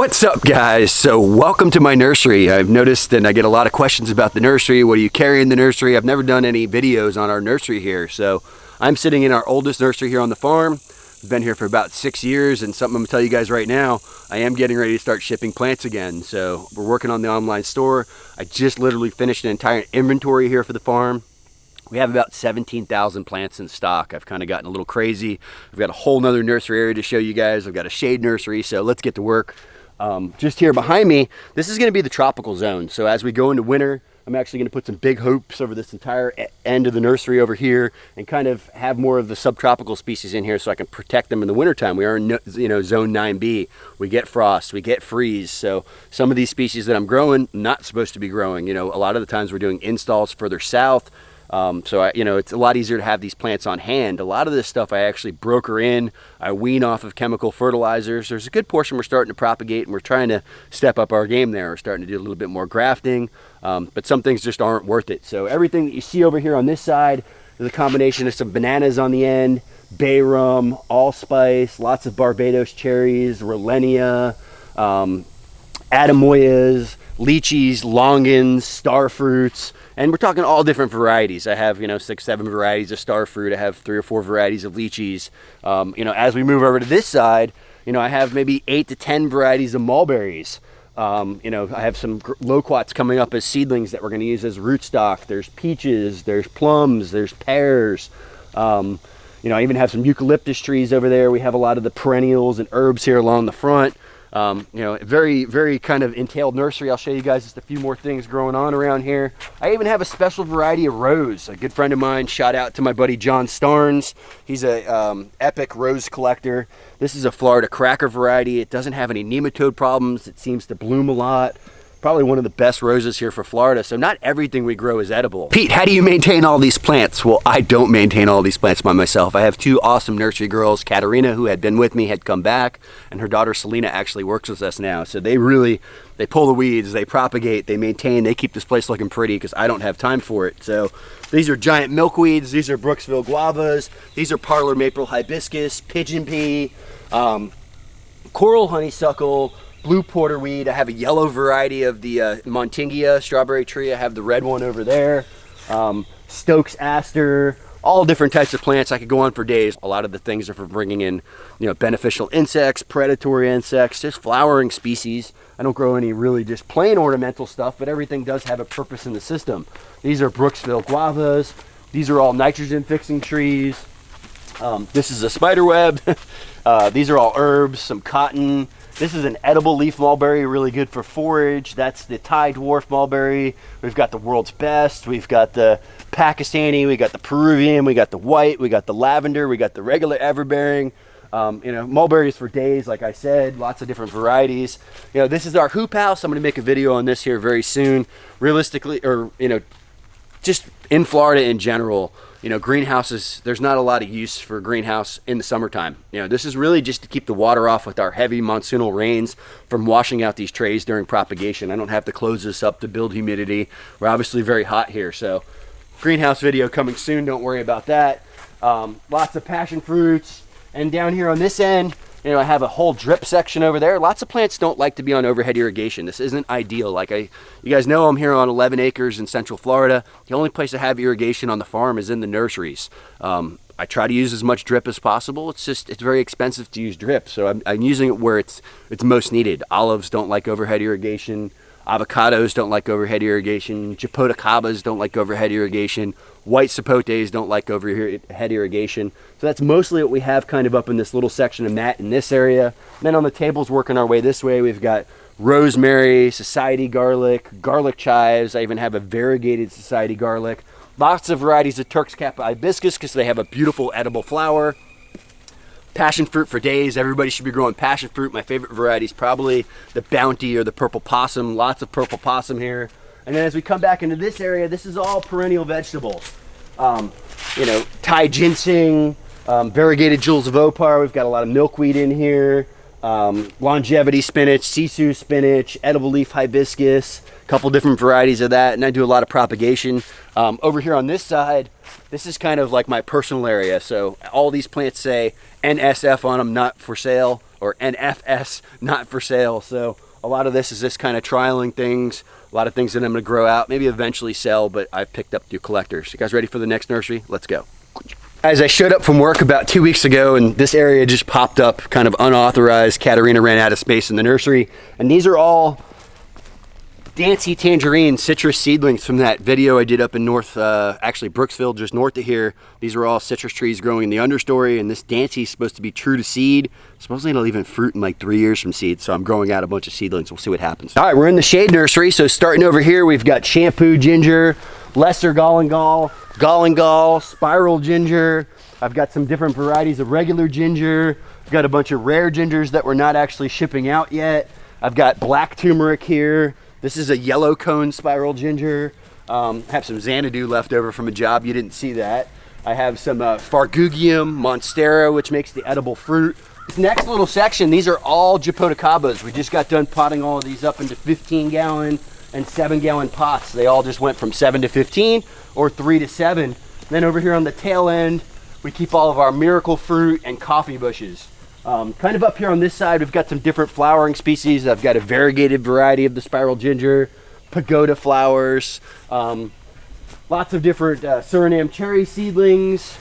What's up, guys? So welcome to my nursery. I've noticed and I get a lot of questions about the nursery. What do you carry in the nursery? I've never done any videos on our nursery here. So I'm sitting in our oldest nursery here on the farm. I've been here for about 6 years, and something I'm gonna tell you guys right now, I am getting ready to start shipping plants again. So we're working on the online store. I just literally finished an entire inventory here for the farm. We have about 17,000 plants in stock. I've kind of gotten a little crazy. I've got a whole nother nursery area to show you guys. I've got a shade nursery, so let's get to work. Just here behind me, this is gonna be the tropical zone. So as we go into winter, I'm actually gonna put some big hoops over this entire end of the nursery over here and kind of have more of the subtropical species in here so I can protect them in the wintertime. We are in, zone 9B. We get frost, we get freeze. So some of these species that I'm growing, not supposed to be growing. A lot of the times we're doing installs further south. It's a lot easier to have these plants on hand. A lot of this stuff I actually broker in. I wean off of chemical fertilizers. There's a good portion we're starting to propagate, and we're trying to step up our game there. We're starting to do a little bit more grafting, but some things just aren't worth it. So everything that you see over here on this side is a combination of some bananas on the end, bay rum, allspice, lots of Barbados cherries, Rolenia, Adamoyas, lychees, longans, star fruits, and we're talking all different varieties. I have 6-7 varieties of star fruit. I have 3 or 4 varieties of lychees. As we move over to this side, I have maybe 8 to 10 varieties of mulberries. I have some loquats coming up as seedlings that we're going to use as rootstock. There's peaches, there's plums, there's pears. I even have some eucalyptus trees over there. We have a lot of the perennials and herbs here along the front. Very, very kind of entailed nursery. I'll show you guys just a few more things growing on around here. I even have a special variety of rose. A good friend of mine, shout out to my buddy John Starnes. He's a epic rose collector. This is a Florida cracker variety. It doesn't have any nematode problems. It seems to bloom a lot. Probably one of the best roses here for Florida, so not everything we grow is edible. Pete, how do you maintain all these plants? Well, I don't maintain all these plants by myself. I have 2 awesome nursery girls. Katerina, who had been with me, had come back, and her daughter Selena actually works with us now. So they pull the weeds, they propagate, they maintain, they keep this place looking pretty because I don't have time for it. So these are giant milkweeds, these are Brooksville Guavas, these are parlor maple hibiscus, pigeon pea, coral honeysuckle, blue porterweed. I have a yellow variety of the Montingia strawberry tree. I have the red one over there. Stokes aster, all different types of plants. I could go on for days. A lot of the things are for bringing in, beneficial insects, predatory insects, just flowering species. I don't grow any really just plain ornamental stuff, but everything does have a purpose in the system. These are Brooksville Guavas. These are all nitrogen fixing trees. This is a spiderweb. These are all herbs, some cotton. This is an edible leaf mulberry, really good for forage. That's the Thai dwarf mulberry. We've got the world's best. We've got the Pakistani, we got the Peruvian, we got the white, we got the lavender, we got the regular everbearing. Mulberries for days, like I said, lots of different varieties. This is our hoop house. I'm gonna make a video on this here very soon. Realistically, or just in Florida in general, greenhouses, there's not a lot of use for a greenhouse in the summertime. This is really just to keep the water off with our heavy monsoonal rains from washing out these trays during propagation. I don't have to close this up to build humidity. We're obviously very hot here, so greenhouse video coming soon, don't worry about that. Lots of passion fruits, and down here on this end, I have a whole drip section over there. Lots of plants don't like to be on overhead irrigation. This isn't ideal. You guys know, I'm here on 11 acres in Central Florida. The only place I have irrigation on the farm is in the nurseries. I try to use as much drip as possible. It's very expensive to use drip, so I'm using it where it's most needed. Olives don't like overhead irrigation. Avocados don't like overhead irrigation. Geppetto Cabos don't like overhead irrigation. White sapotes don't like overhead irrigation. So that's mostly what we have kind of up in this little section of mat in this area. And then on the tables working our way this way, we've got rosemary, society garlic, garlic chives. I even have a variegated society garlic. Lots of varieties of Turk's cap hibiscus because they have a beautiful edible flower. Passion fruit for days. Everybody should be growing passion fruit. My favorite variety is probably the Bounty or the purple possum. Lots of purple possum here. And then as we come back into this area, this is all perennial vegetables. Thai ginseng, variegated jewels of opar. We've got a lot of milkweed in here. longevity spinach, sisu spinach, edible leaf hibiscus, a couple different varieties of that, and I do a lot of propagation. Over here on this side, this is kind of like my personal area, so all these plants say NSF on them, not for sale, or NFS, not for sale. So a lot of this is just kind of trialing things, a lot of things that I'm going to grow out, maybe eventually sell, but I've picked up through collectors. You guys ready for the next nursery? Let's go. As I showed up from work about 2 weeks ago, and this area just popped up kind of unauthorized. Katarina ran out of space in the nursery, and these are all Dancy Tangerine citrus seedlings from that video I did up in actually Brooksville, just north of here. These are all citrus trees growing in the understory, and this Dancy is supposed to be true to seed. Supposedly it'll even fruit in like 3 years from seed, so I'm growing out a bunch of seedlings. We'll see what happens. All right, we're in the shade nursery, so starting over here, we've got shampoo ginger, lesser Galangal, spiral ginger. I've got some different varieties of regular ginger. I've got a bunch of rare gingers that we're not actually shipping out yet. I've got black turmeric here. This is a yellow cone spiral ginger. I have some Xanadu left over from a job. You didn't see that. I have some Fargugium monstera, which makes the edible fruit. This next little section, these are all Geppetto Cabos. We just got done potting all of these up into 15-gallon and 7-gallon pots. They all just went from 7 to 15 or 3 to 7. Then over here on the tail end, we keep all of our miracle fruit and coffee bushes. Kind of up here on this side, we've got some different flowering species. I've got a variegated variety of the spiral ginger, pagoda flowers, lots of different Suriname cherry seedlings,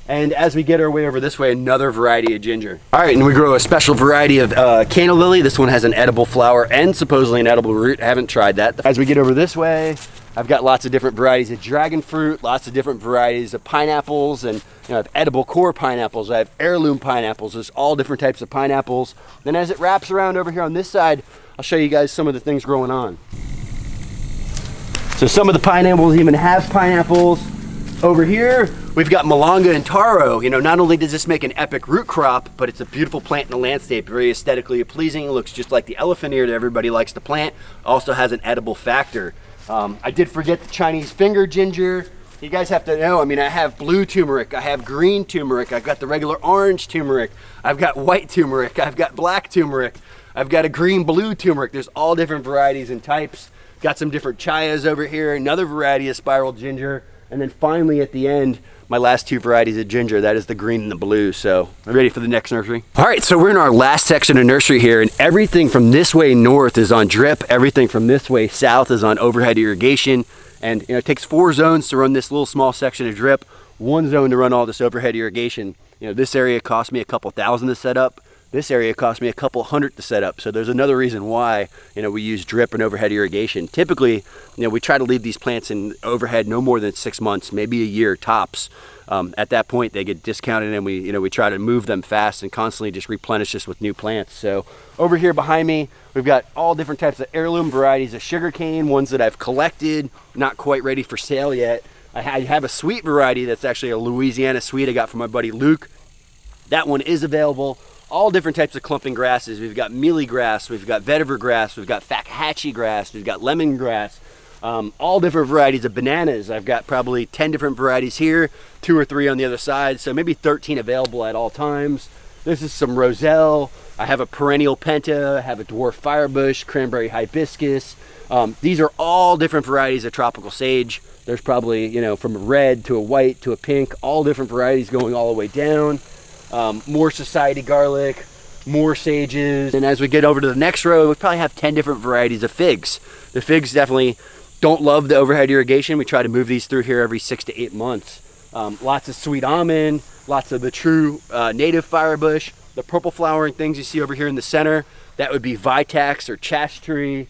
and as we get our way over this way, another variety of ginger. All right, and we grow a special variety of Canna Lily. This one has an edible flower and supposedly an edible root. I haven't tried that. As we get over this way, I've got lots of different varieties of dragon fruit, lots of different varieties of pineapples, and I have edible core pineapples. I have heirloom pineapples. There's all different types of pineapples. Then as it wraps around over here on this side, I'll show you guys some of the things growing on. So some of the pineapples even have pineapples. Over here, we've got Malanga and taro. You know, not only does this make an epic root crop, but it's a beautiful plant in the landscape, very aesthetically pleasing. It looks just like the elephant ear that everybody likes to plant. Also has an edible factor. I did forget the Chinese finger ginger. You guys have to know, I mean, I have blue turmeric, I have green turmeric, I've got the regular orange turmeric, I've got white turmeric, I've got black turmeric, I've got a green blue turmeric. There's all different varieties and types. Got some different chayas over here, another variety of spiral ginger, and then finally at the end, my last two varieties of ginger. That is the green and the blue. So I'm ready for the next nursery. All right, so we're in our last section of nursery here, and everything from this way north is on drip. Everything from this way south is on overhead irrigation. And you know, it takes 4 zones to run this little small section of drip, 1 zone to run all this overhead irrigation. You know, this area cost me a couple thousand to set up. This area cost me a couple hundred to set up. So there's another reason why, you know, we use drip and overhead irrigation. Typically, you know, we try to leave these plants in overhead no more than 6 months, maybe a year tops. At that point, they get discounted, and we try to move them fast and constantly just replenish this with new plants. So over here behind me, we've got all different types of heirloom varieties of sugarcane, ones that I've collected, not quite ready for sale yet. I have a sweet variety that's actually a Louisiana sweet I got from my buddy Luke. That one is available. All different types of clumping grasses. We've got mealy grass, we've got vetiver grass, we've got Fakahatchee grass, we've got lemongrass. All different varieties of bananas. I've got probably 10 different varieties here, 2 or 3 on the other side, so maybe 13 available at all times. This is some roselle. I have a perennial penta, I have a dwarf firebush, cranberry hibiscus. These are all different varieties of tropical sage. There's probably, you know, from a red to a white to a pink, all different varieties going all the way down. More society garlic, more sages. And as we get over to the next row, we probably have 10 different varieties of figs. The figs definitely don't love the overhead irrigation. We try to move these through here every 6 to 8 months. Lots of sweet almond, lots of the true native firebush. The purple flowering things you see over here in the center, that would be Vitax or Chash tree.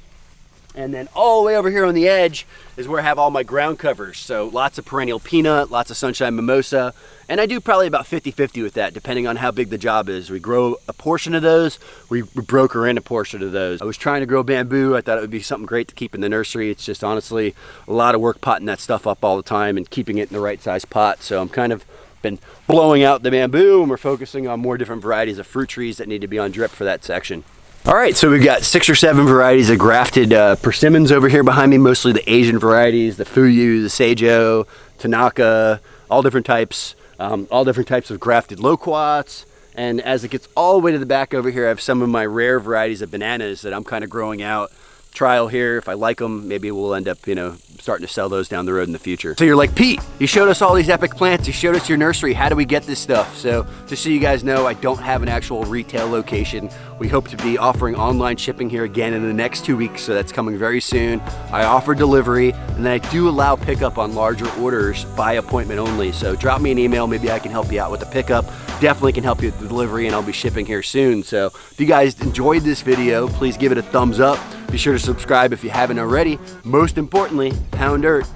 And then all the way over here on the edge is where I have all my ground covers. So lots of perennial peanut, lots of sunshine mimosa. And I do probably about 50-50 with that, depending on how big the job is. We grow a portion of those, we broker in a portion of those. I was trying to grow bamboo. I thought it would be something great to keep in the nursery. It's just honestly a lot of work potting that stuff up all the time and keeping it in the right size pot. So I'm kind of been blowing out the bamboo, and we're focusing on more different varieties of fruit trees that need to be on drip for that section. All right, so we've got 6 or 7 varieties of grafted persimmons over here behind me, mostly the Asian varieties, the Fuyu, the Seijo, Tanaka, all different types of grafted loquats, And as it gets all the way to the back over here, I have some of my rare varieties of bananas that I'm kind of growing out. Trial here. If I like them, maybe we'll end up, you know, starting to sell those down the road in the future. So you're like, Pete, you showed us all these epic plants. You showed us your nursery. How do we get this stuff? So just so you guys know, I don't have an actual retail location. We hope to be offering online shipping here again in the next 2 weeks. So that's coming very soon. I offer delivery, and then I do allow pickup on larger orders by appointment only. So drop me an email. Maybe I can help you out with the pickup. Definitely can help you with the delivery, and I'll be shipping here soon. So if you guys enjoyed this video, please give it a thumbs up. Be sure to subscribe if you haven't already. Most importantly, pound dirt.